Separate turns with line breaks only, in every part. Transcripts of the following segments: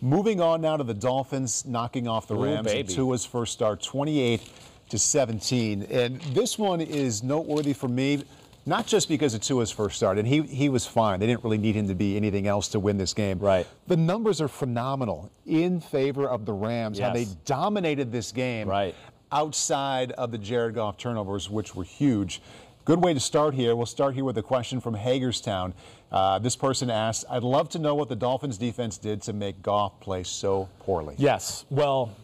Moving on now to the Dolphins knocking off the Rams in Tua's first start, 28-17. And this one is noteworthy for me, not just because of Tua's first start, and he was fine. They didn't really need him to be anything else to win this game.
Right.
The numbers are phenomenal in favor of the Rams, how they dominated this game outside of the Jared Goff turnovers, which were huge. Good way to start here. We'll start here with a question from Hagerstown. This person asks, I'd love to know what the Dolphins defense did to make Goff play so poorly.
Yes. Well,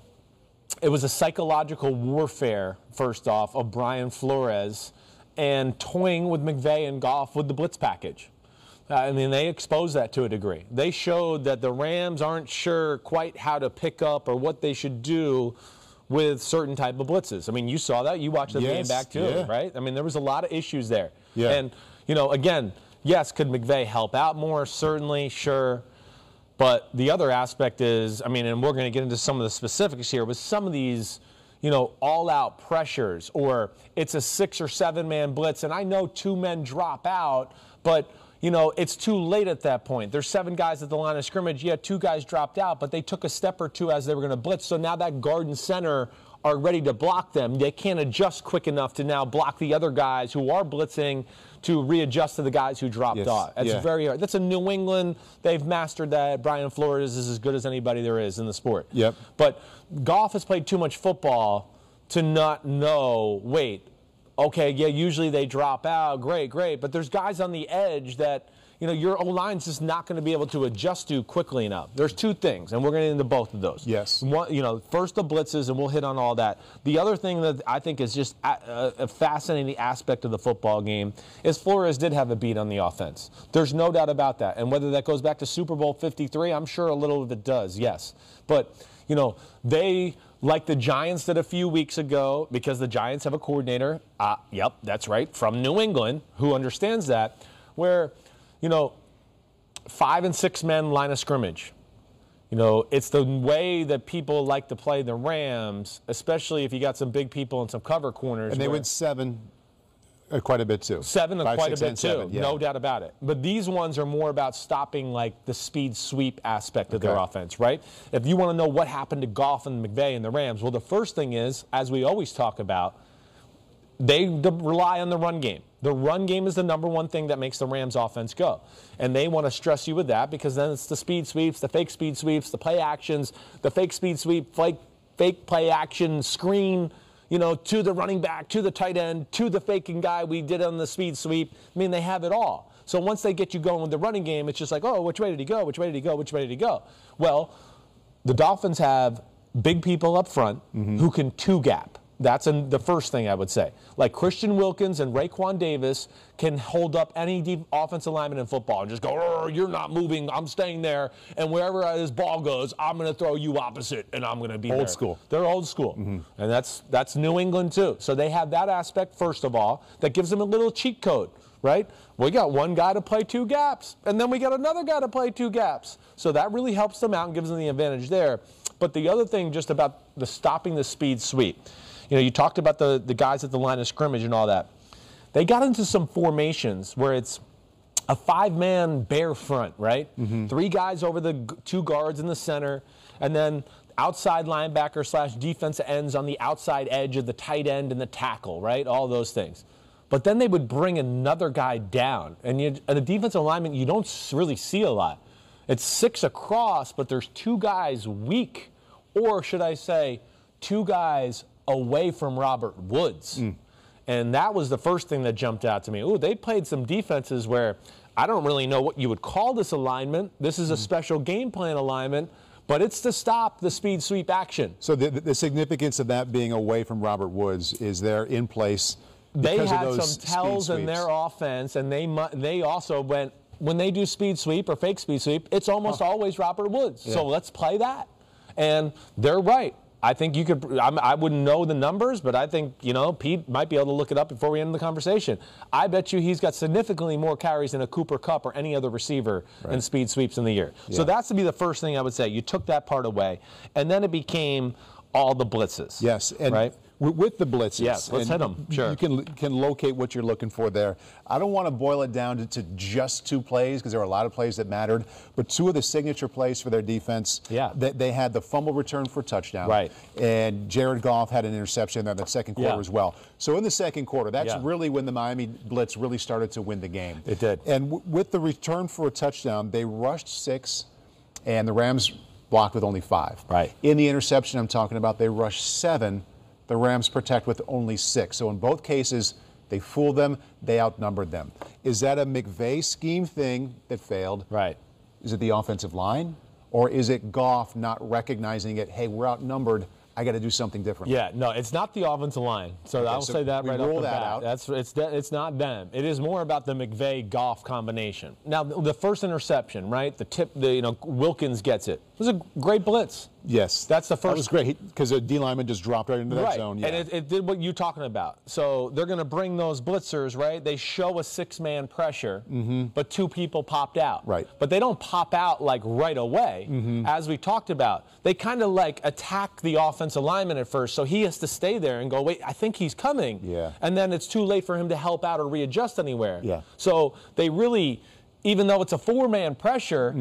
it was a psychological warfare, first off, of Brian Flores and toying with McVay and Goff with the blitz package. I mean, they exposed that to a degree. They showed that the Rams aren't sure quite how to pick up or what they should do with certain type of blitzes. I mean, you saw that. You watched the game back too, right? I mean, there was a lot of issues there. And, you know, again, yes, could McVay help out more? Certainly, sure. But the other aspect is, I mean, and we're going to get into some of the specifics here, with some of these, you know, all-out pressures, or it's a 6 or 7 man blitz, and I know 2 men drop out, but you know, it's too late at that point. There's 7 guys at the line of scrimmage. Yeah, 2 guys dropped out, but they took a step or 2 as they were going to blitz. So now that guard and center are ready to block them. They can't adjust quick enough to now block the other guys who are blitzing to readjust to the guys who dropped off. That's very hard. That's in New England. They've mastered that. Brian Flores is as good as anybody there is in the sport. But Goff has played too much football to not know, wait, okay, yeah, usually they drop out. Great, great. But there's guys on the edge that, you know, your O-line's just not going to be able to adjust to quickly enough. There's 2 things, and we're going to get into both of those. One, you know, first the blitzes, and we'll hit on all that. The other thing that I think is just a fascinating aspect of the football game is Flores did have a beat on the offense. There's no doubt about that. And whether that goes back to Super Bowl 53, I'm sure a little of it does, yes. But, you know, they, like the Giants did a few weeks ago, because the Giants have a coordinator, yep, that's right, from New England, who understands that, where, you know, 5 and 6 men line of scrimmage. You know, it's the way that people like to play the Rams, especially if you got some big people and some cover corners.
And they went 7 quite a bit too.
7
5,
quite
6,
a bit
and
too,
7,
no doubt about it. But these ones are more about stopping like the speed sweep aspect of their offense, right? If you want to know what happened to Goff and McVay and the Rams, well, the first thing is, as we always talk about, they rely on the run game. The run game is the #1 thing that makes the Rams offense go. And they want to stress you with that, because then it's the speed sweeps, the fake speed sweeps, the play actions, the fake speed sweep, fake play action, screen, you know, to the running back, to the tight end, to the faking guy we did on the speed sweep. I mean, they have it all. So once they get you going with the running game, it's just like, oh, which way did he go? Which way did he go? Which way did he go? Well, the Dolphins have big people up front who can 2-gap. That's the first thing I would say. Like Christian Wilkins and Raekwon Davis can hold up any offensive lineman in football and just go, you're not moving, I'm staying there, and wherever this ball goes, I'm going to throw you opposite, and I'm going to be there.
Old school.
They're old school. And that's New England too. So they have that aspect, first of all, that gives them a little cheat code, right? We got one guy to play 2 gaps, and then we got another guy to play 2 gaps. So that really helps them out and gives them the advantage there. But the other thing just about the stopping the speed sweep, you know, you talked about the guys at the line of scrimmage and all that. They got into some formations where it's a 5-man bare front, right? 3 guys over the 2 guards in the center, and then outside linebacker / defensive ends on the outside edge of the tight end and the tackle, right? All those things. But then they would bring another guy down. And a defensive lineman, you don't really see a lot. It's 6 across, but there's 2 guys weak, or should I say 2 guys away from Robert Woods. And that was the first thing that jumped out to me. Ooh, they played some defenses where I don't really know what you would call this alignment. This is a special game plan alignment, but it's to stop the speed sweep action.
So the significance of that being away from Robert Woods is they're in place
They
because
had
of those
some tells in their offense, and they also went, when they do speed sweep or fake speed sweep, it's almost always Robert Woods. So let's play that. And they're right. I think you could, I wouldn't know the numbers, but I think, you know, Pete might be able to look it up before we end the conversation. I bet you he's got significantly more carries than a Cooper Kupp or any other receiver in speed sweeps in the year. So that's to be the first thing I would say. You took that part away, and then it became all the blitzes.
And with the blitzes.
Yes, let's hit them. Sure.
You can locate what you're looking for there. I don't want to boil it down to just 2 plays because there were a lot of plays that mattered, but 2 of the signature plays for their defense.
Yeah.
They had the fumble return for a touchdown.
Right.
And Jared Goff had an interception in the second quarter as well. So in the second quarter, that's really when the Miami blitz really started to win the game.
It did.
And with the return for a touchdown, they rushed 6, and the Rams blocked with only 5.
Right.
In the interception I'm talking about, they rushed 7. The Rams protect with only 6. So in both cases, they fooled them. They outnumbered them. Is that a McVay scheme thing that failed?
Right.
Is it the offensive line? Or is it Goff not recognizing it? Hey, we're outnumbered. I got to do something different.
Yeah, no, it's not the offensive line. So I'll say that right off the bat. It's not them. It is more about the McVay-Goff combination. Now, the first interception, right? The tip, Wilkins gets it. It was a great blitz.
Yes.
That's the first.
That was great because a D lineman just dropped right into that zone. Yeah.
And it did what you're talking about. So they're going to bring those blitzers, right? They show a 6-man pressure, but 2 people popped out.
Right.
But they don't pop out like right away, as we talked about. They kind of like attack the offensive lineman at first, so he has to stay there and go, wait, I think he's coming.
Yeah.
And then it's too late for him to help out or readjust anywhere.
Yeah.
So they really, even though it's a 4-man pressure,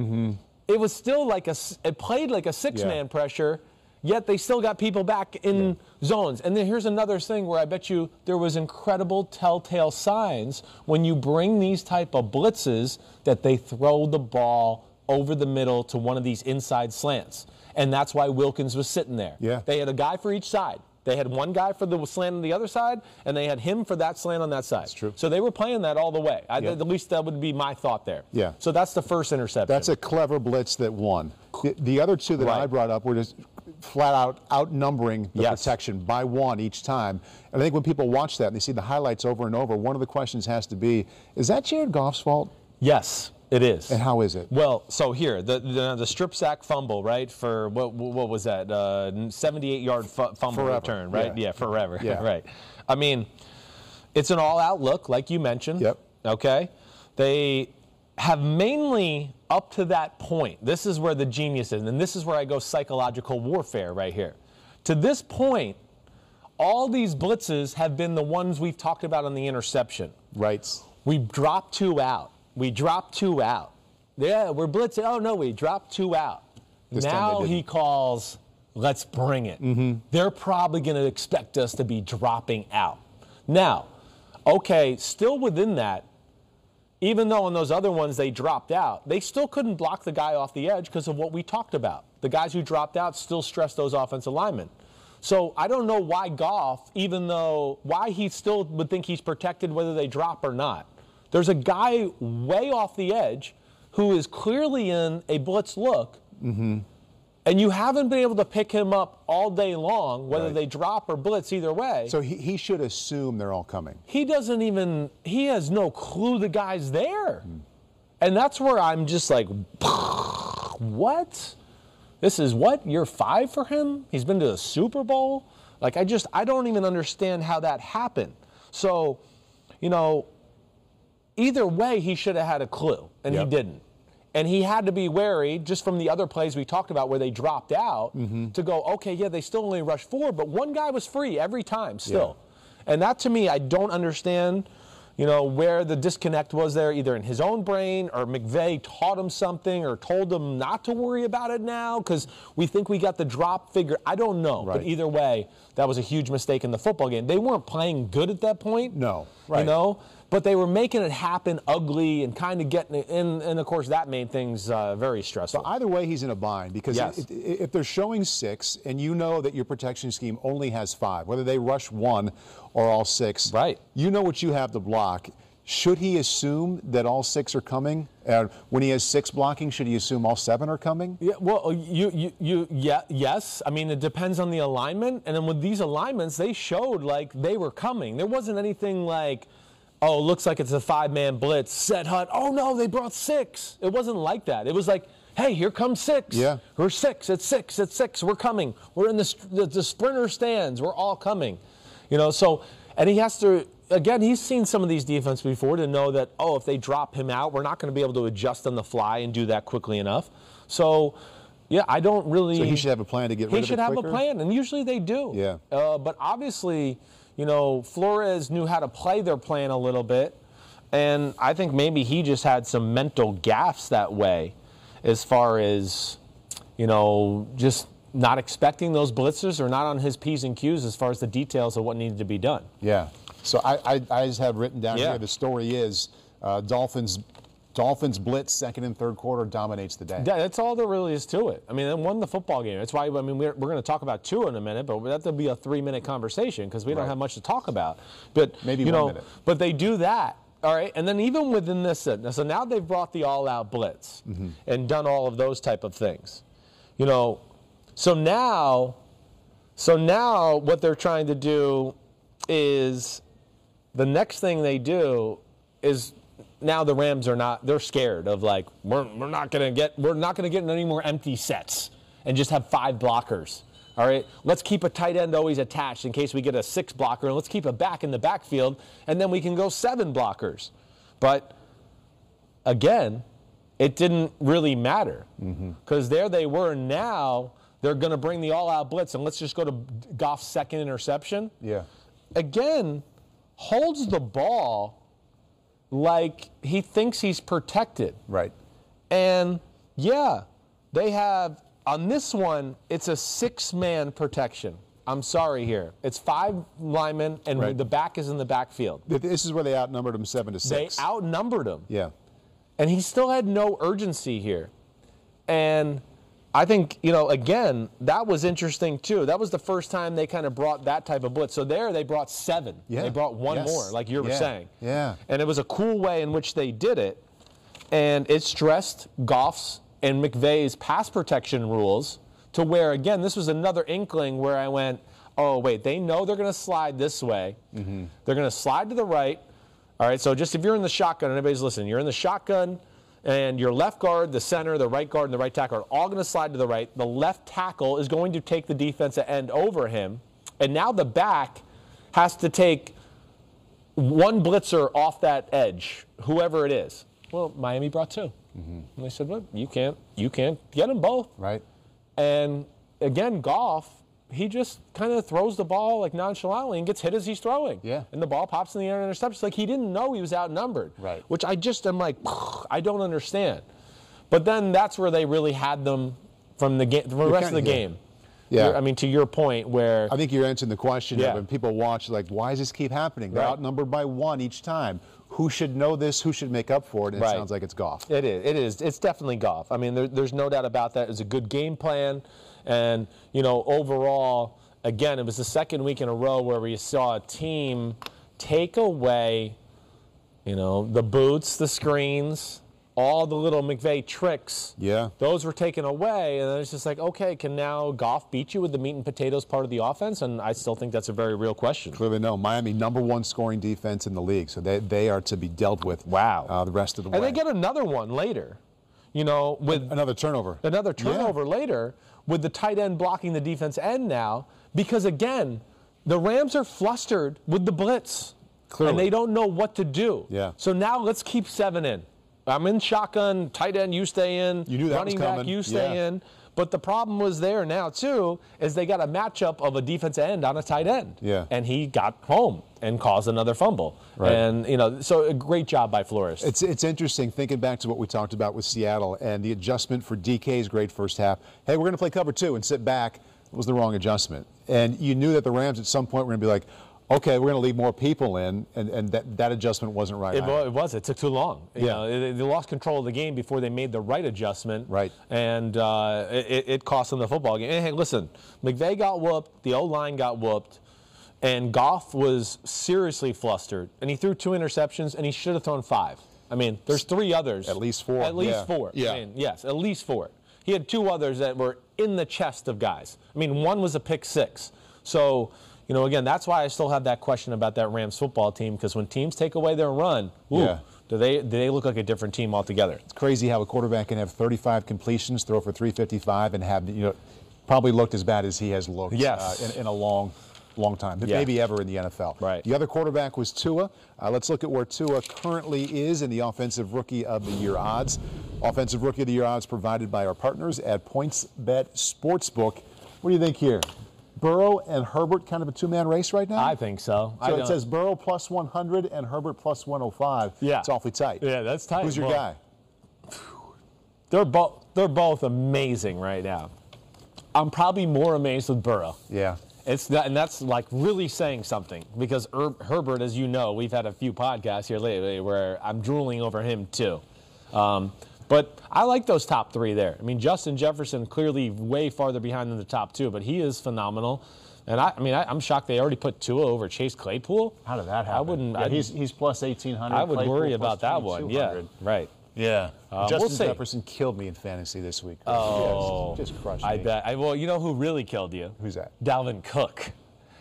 it was still like it played like a 6-man pressure, yet they still got people back in zones. And then here's another thing where I bet you there was incredible telltale signs when you bring these type of blitzes that they throw the ball over the middle to one of these inside slants. And that's why Wilkins was sitting there.
Yeah.
They had a guy for each side. They had one guy for the slant on the other side, and they had him for that slant on that side.
That's true.
So they were playing that all the way. At least that would be my thought there.
Yeah.
So that's the first interception.
That's a clever blitz that won. The other 2 that I brought up were just flat out outnumbering the protection by 1 each time. And I think when people watch that and they see the highlights over and over, one of the questions has to be, is that Jared Goff's fault?
Yes. It is.
And how is it?
Well, so here, the strip sack fumble, right, for what was that, 78-yard fumble return, right? Yeah, forever, right. I mean, it's an all-out look, like you mentioned.
Yep.
Okay? They have mainly, up to that point, this is where the genius is, and this is where I go psychological warfare right here. To this point, all these blitzes have been the ones we've talked about on the interception.
Right.
We dropped 2 out. We dropped 2 out. Yeah, we're blitzing. Oh, no, we dropped 2 out. Now he calls, let's bring it. They're probably going to expect us to be dropping out. Now, okay, still within that, even though on those other ones they dropped out, they still couldn't block the guy off the edge because of what we talked about. The guys who dropped out still stressed those offensive linemen. So I don't know why Goff, why he still would think he's protected whether they drop or not. There's a guy way off the edge who is clearly in a blitz look, and you haven't been able to pick him up all day long, whether they drop or blitz either way.
So he should assume they're all coming.
He has no clue the guy's there. And that's where I'm just like, what? This is what? Year 5 for him? He's been to the Super Bowl? Like, I don't even understand how that happened. So, either way, he should have had a clue, and he didn't. And he had to be wary, just from the other plays we talked about where they dropped out, to go, okay, they still only rushed 4, but one guy was free every time still. And that, to me, I don't understand, where the disconnect was there, either in his own brain or McVay taught him something or told him not to worry about it now because we think we got the drop figure. I don't know. But either way, that was a huge mistake in the football game. They weren't playing good at that point.
No.
But they were making it happen ugly and kind of getting it in, and of course that made things very stressful.
But either way, he's in a bind because if they're showing 6 and you know that your protection scheme only has 5, whether they rush 1 or all 6, you know what you have to block. Should he assume that all 6 are coming? When he has 6 blocking, should he assume all 7 are coming?
Yeah, well, yes. I mean, it depends on the alignment. And then with these alignments, they showed like they were coming. There wasn't anything like, oh, looks like it's a 5-man blitz. Set hut. Oh, no, they brought 6. It wasn't like that. It was like, hey, here comes 6.
Yeah.
We're 6. It's 6. It's 6. We're coming. We're in the sprinter stands. We're all coming. So, and he has to, again, he's seen some of these defenses before to know that, oh, if they drop him out, we're not going to be able to adjust on the fly and do that quickly enough. So Yeah, I don't really.
So he should have a plan to get rid of it quicker?
He should have a plan, and usually they do.
Yeah.
But obviously, Flores knew how to play their plan a little bit, and I think maybe he just had some mental gaffes that way, as far as, just not expecting those blitzers or not on his P's and Q's as far as the details of what needed to be done.
Yeah. So I just have written down here, the story is Dolphins blitz second and third quarter dominates the day.
Yeah, that's all there really is to it. I mean, they won the football game. That's why, we're going to talk about Tua in a minute, but that'll be a 3-minute conversation because we don't have much to talk about. But
maybe 1 minute.
But they do that, all right? And then even within this, so now they've brought the all-out blitz and done all of those type of things. So now what they're trying to do is the next thing they do is now the Rams they're scared of like, we're not going to get any more empty sets and just have 5 blockers. All right, let's keep a tight end always attached in case we get a 6 blocker, and let's keep a back in the backfield, and then we can go 7 blockers. But again, it didn't really matter because there they were. Now they're going to bring the all-out blitz, and let's just go to Goff's second interception.
Yeah.
Again, holds the ball like he thinks he's protected.
Right.
And, yeah, they have, on this one, it's a 6-man protection. I'm sorry here. It's 5 linemen, and the back is in the backfield.
This is where they outnumbered him 7-6.
They outnumbered him.
Yeah.
And he still had no urgency here. And I think, again, that was interesting, too. That was the first time they kind of brought that type of blitz. So there they brought 7.
Yeah.
They brought one more, like you were saying.
Yeah.
And it was a cool way in which they did it. And it stressed Goff's and McVay's pass protection rules to where, again, this was another inkling where I went, oh, wait, they know they're going to slide this way. They're going to slide to the right. All right, so just if you're in the shotgun, and everybody's listening, you're in the shotgun, and your left guard, the center, the right guard, and the right tackle are all going to slide to the right. The left tackle is going to take the defensive end over him, and now the back has to take one blitzer off that edge, whoever it is. Well, Miami brought 2. And they said, well, you can't get them both.
Right.
And again, Goff, he just kind of throws the ball like nonchalantly and gets hit as he's throwing.
Yeah. And
the ball pops in the air and intercepts. Like he didn't know he was outnumbered.
Right.
Which I just am like, I don't understand. But then that's where they really had them from the rest of the game.
Yeah.
I mean, to your point where...
I think you're answering the question when people watch, like, why does this keep happening? They're outnumbered by 1 each time. Who should know this? Who should make up for it? And it sounds like it's Goff.
It is. It's definitely Goff. I mean, there's no doubt about that. It's a good game plan. And, overall, again, it was the second week in a row where we saw a team take away, the boots, the screens, all the little McVay tricks.
Yeah.
Those were taken away. And then it's just like, okay, can now Goff beat you with the meat and potatoes part of the offense? And I still think that's a very real question.
Clearly no. Miami, #1 scoring defense in the league. So they are to be dealt with the rest of the way.
And they get another one later, with
another turnover.
Another turnover later with the tight end blocking the defense end now. Because, again, the Rams are flustered with the blitz.
Clearly.
And they don't know what to do.
Yeah.
So now let's keep 7 in. I'm in shotgun, tight end, you stay in.
You knew that
running
was coming.
back, you stay in. But the problem was there now, too, is they got a matchup of a defensive end on a tight end.
Yeah.
And he got home and caused another fumble.
Right.
And, so a great job by Flores.
It's interesting thinking back to what we talked about with Seattle and the adjustment for DK's great first half. Hey, we're going to play cover 2 and sit back. It was the wrong adjustment. And you knew that the Rams at some point were going to be like, okay, we're going to leave more people in, and that adjustment wasn't right.
It was. It took too long. They lost control of the game before they made the right adjustment.
Right.
And it cost them the football game. And hey, listen, McVay got whooped, the O-line got whooped, and Goff was seriously flustered. And he threw 2 interceptions, and he should have thrown 5. I mean, there's 3 others.
At least 4.
At least 4.
Yeah.
I mean, yes, at least 4. He had 2 others that were in the chest of guys. I mean, one was a pick 6. So... again, that's why I still have that question about that Rams football team, because when teams take away their run, do they look like a different team altogether?
It's crazy how a quarterback can have 35 completions, throw for 355, and have probably looked as bad as he has looked in a long long time, but maybe ever in the NFL.
Right.
The other quarterback was Tua. Let's look at where Tua currently is in the Offensive Rookie of the Year odds. Offensive Rookie of the Year odds provided by our partners at PointsBet Sportsbook. What do you think here? Burrow and Herbert kind of a two-man race right now?
I think so.
So it says Burrow plus 100 and Herbert plus 105.
Yeah.
It's awfully tight.
Yeah, that's tight.
Who's your guy?
They're both amazing right now. I'm probably more amazed with Burrow.
Yeah.
And that's like really saying something because Herbert, as you know, we've had a few podcasts here lately where I'm drooling over him too. But I like those top three there. I mean, Justin Jefferson clearly way farther behind than the top two, but he is phenomenal. And I'm shocked they already put Tua over Chase Claypool.
How did that happen?
I wouldn't.
Yeah, he's plus 1,800.
I would
Claypool
worry about that one. Yeah, right.
Yeah. Justin
we'll
Jefferson killed me in fantasy this week.
Oh,
just crushed me.
I bet. Well, you know who really killed you?
Who's that?
Dalvin Cook.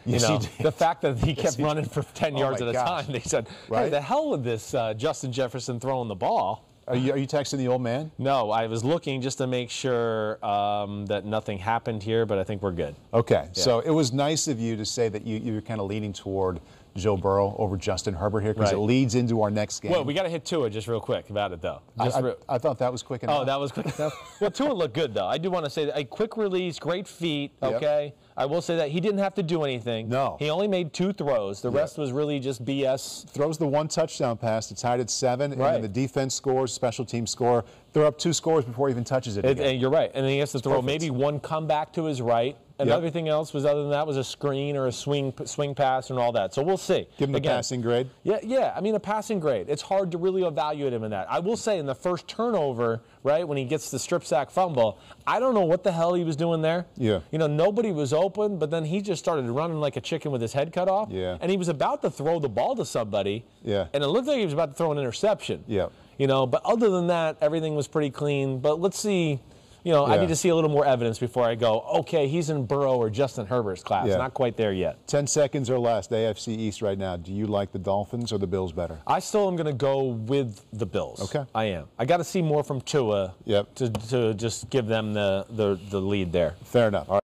Yes, he did.
The fact that he kept running for 10 yards at a time, they said, hey, the hell with this Justin Jefferson throwing the ball.
Are you texting the old man?
No, I was looking just to make sure that nothing happened here, but I think we're good.
Okay, so it was nice of you to say that you're kind of leaning toward Joe Burrow over Justin Herbert here because it leads into our next game.
Well, we got to hit Tua just real quick about it, though.
I thought that was quick enough.
Oh, that was quick enough? Well, Tua looked good, though. I do want to say that a quick release, great feet, okay? I will say that he didn't have to do anything.
No.
He only made 2 throws. The rest was really just BS.
Throws the 1 touchdown pass. It's tied at 7, and then the defense scores, special team score. They're up 2 scores before he even touches it again.
And you're right. And then he has to throw maybe 1 comeback to his right. And everything else was, other than that, was a screen or a swing pass and all that. So we'll see.
Give him a passing grade?
Yeah. I mean, a passing grade. It's hard to really evaluate him in that. I will say in the first turnover, right, when he gets the strip sack fumble, I don't know what the hell he was doing there.
Yeah.
You know, nobody was open, but then he just started running like a chicken with his head cut off.
Yeah.
And he was about to throw the ball to somebody.
Yeah.
And it looked like he was about to throw an interception.
Yeah.
You know, but other than that, everything was pretty clean. But let's see. You know, I need to see a little more evidence before I go, okay, he's in Burrow or Justin Herbert's class. Not quite there yet.
10 seconds or less, the AFC East right now. Do you like the Dolphins or the Bills better?
I still am going to go with the Bills.
Okay.
I am. I got to see more from Tua to just give them the lead there.
Fair enough. All right.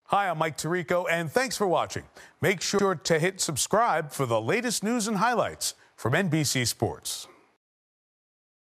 Hi, I'm Mike Tirico, and thanks for watching. Make sure to hit subscribe for the latest news and highlights from NBC Sports.